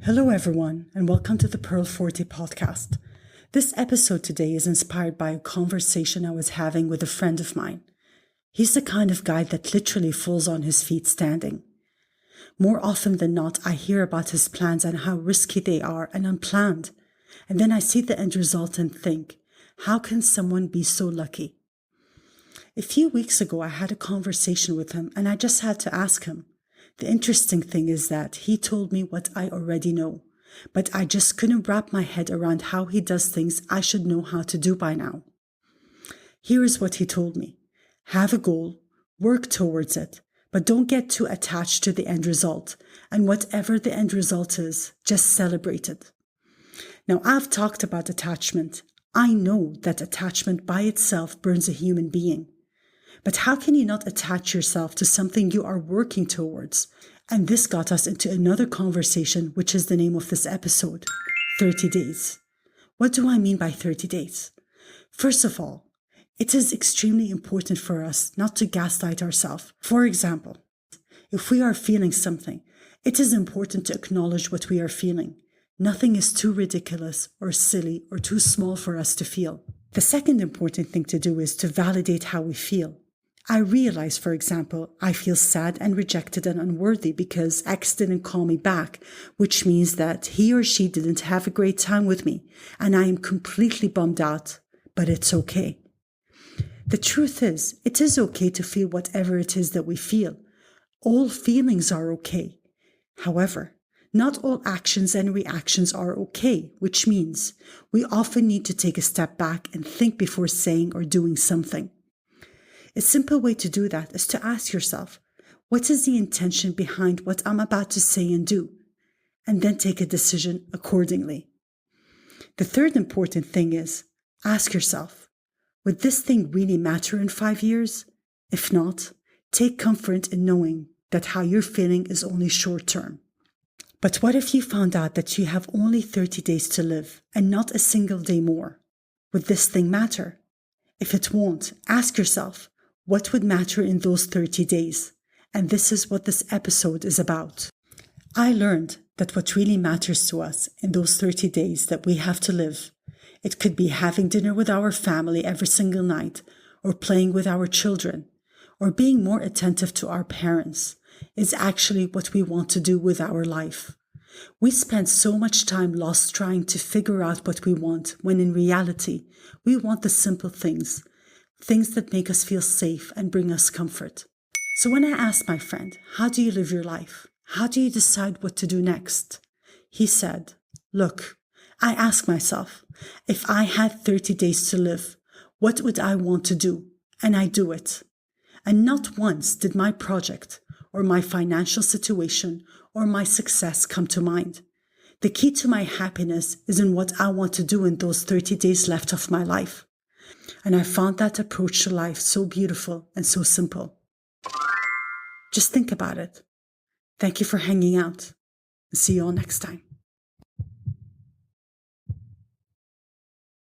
Hello, everyone, and welcome to the Pearl 40 podcast. This episode today is inspired by a conversation I was having with a friend of mine. He's the kind of guy that literally falls on his feet standing. More often than not, I hear about his plans and how risky they are and unplanned. And then I see the end result and think, how can someone be so lucky? A few weeks ago, I had a conversation with him and I just had to ask him. The interesting thing is that he told me what I already know, but I just couldn't wrap my head around how he does things I should know how to do by now. Here is what he told me. Have a goal, work towards it, but don't get too attached to the end result, and whatever the end result is, just celebrate it. Now, I've talked about attachment. I know that attachment by itself burns a human being. But how can you not attach yourself to something you are working towards? And this got us into another conversation, which is the name of this episode, 30 days. What do I mean by 30 days? First of all, it is extremely important for us not to gaslight ourselves. For example, if we are feeling something, it is important to acknowledge what we are feeling. Nothing is too ridiculous or silly or too small for us to feel. The second important thing to do is to validate how we feel. I realize, for example, I feel sad and rejected and unworthy because X didn't call me back, which means that he or she didn't have a great time with me, and I am completely bummed out, but it's okay. The truth is, it is okay to feel whatever it is that we feel. All feelings are okay. However, not all actions and reactions are okay, which means we often need to take a step back and think before saying or doing something. A simple way to do that is to ask yourself, what is the intention behind what I'm about to say and do? And then take a decision accordingly. The third important thing is, ask yourself, would this thing really matter in 5 years? If not, take comfort in knowing that how you're feeling is only short term. But what if you found out that you have only 30 days to live and not a single day more? Would this thing matter? If it won't, ask yourself, what would matter in those 30 days? And this is what this episode is about. I learned that what really matters to us in those 30 days that we have to live, it could be having dinner with our family every single night, or playing with our children, or being more attentive to our parents, is actually what we want to do with our life. We spend so much time lost trying to figure out what we want, when in reality, we want the simple things that make us feel safe and bring us comfort. So when I asked my friend, how do you live your life? How do you decide what to do next? He said, look, I ask myself, if I had 30 days to live, what would I want to do? And I do it. And not once did my project or my financial situation or my success come to mind. The key to my happiness is in what I want to do in those 30 days left of my life. And I found that approach to life so beautiful and so simple. Just think about it. Thank you for hanging out. See you all next time.